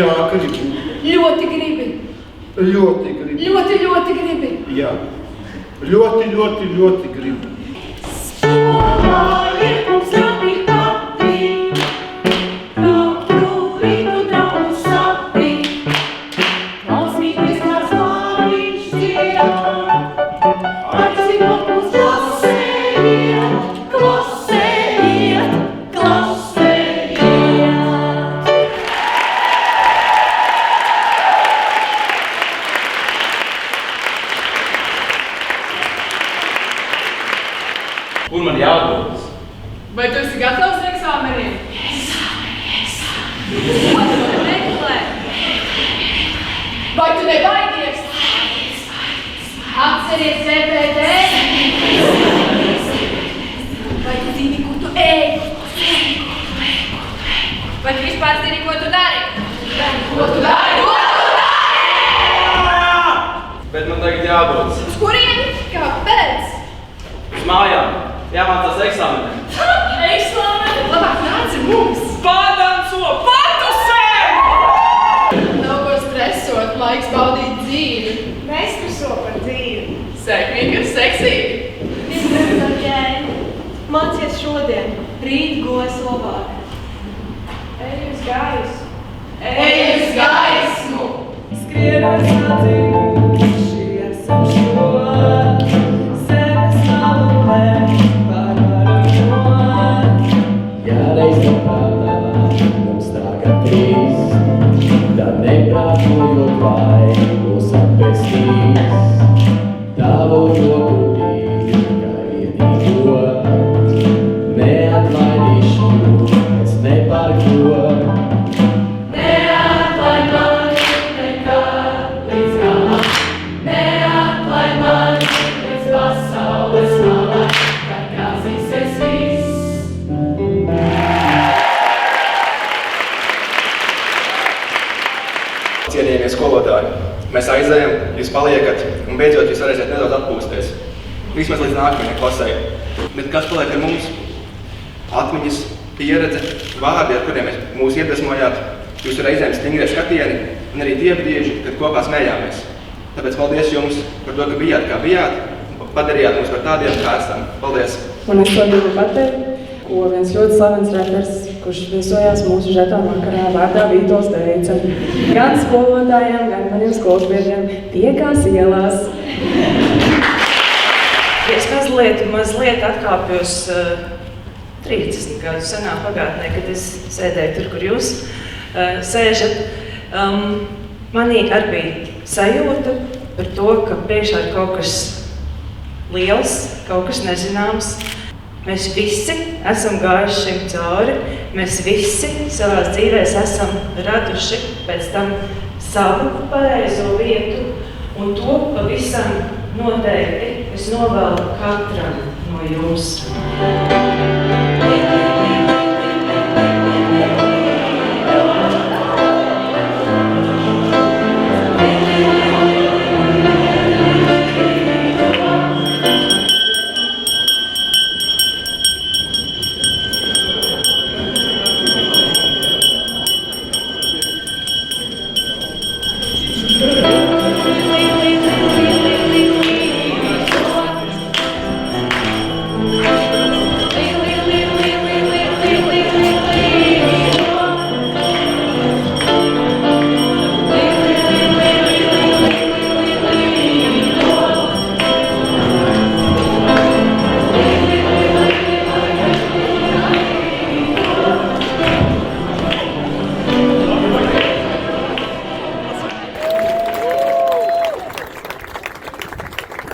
Jā, gribu. Ļoti gribi. Ļoti gribu. Ļoti gribi. Jā. Ļoti gribu. Spolājiet mums abi patīk, katru rītu draugu sapīt. Klausīties, kā zvāniņš dzied, aicinot mūs klasē iet. Kur man jādodas? Vai tu esi gatavs eksāmeniem? Ko tu meklē? Vai tu nebaidies? Atceries CPT? Vai tu zini, kur tu ej? Vai tu vispār zini, ko tu dari? Ko tu dari? Bet man tagad jādodas. Uz kurieni? Kāpēc? Uz mājām. Jāmācās eksāmeniem. Eksāmeni? Labāk nāci mums! Padanco! Patusē! Nav ko stresot, laiks baudīt dzīvi. Nestreso par dzīvi. Sekmīgi ir seksīgi. Mācies šodien, rīt gos labāk. Ej uz gaisu. Ej uz gaismu! Skrienos atzīši esam šo, zemes nalupē, pārvarot. Jāreiz neprātā, mums tagad trīs, tad neprātojot vai mūs atpestīs. Tavu roku tīka vienīgo, neatlaidīšu, es ne par ko. Neatlaid mani nekad līdz galam, neatlaid mani līdz pasaules malam, kad gāzīsies viss. Cienījamie skolotāji, mēs aizējam, jūs paliekat un beidzot jūs varēsiet nedaudz atpūsties. Vismaz līdz nākamajai klasei. Bet kas paliek ar mums? Atmiņas, pieredze, vārdi, ar kuriem mūs iedvesmojāt, jūsu reizēm stingrie skatieni un arī tie brīži, kad kopā smējāmies. Tāpēc paldies jums par to, ka bijāt kā bijāt un padarījāt mūs par tādiem, kā esam. Paldies! Un es to gribu pateikt, ko viens ļoti slavens repers, kurš viesojās mūsu žetā vakarā, vārdā Vītols teica: gan skolotājiem, gan maniem skolsbiedriem tiekās ielās. Es mazliet atkāpjos 30 gadu senā pagātnē, kad es sēdēju tur, kur jūs sēžat. Manī arī bija sajūta par to, ka priekšā ir kaut kas liels, kaut kas nezināms. Mēs visi esam gājuši šim cauri, mēs visi savās dzīvēs esam raduši pēc tam savu pareizo vietu, un to pavisam noteikti es novēlu katram no jums.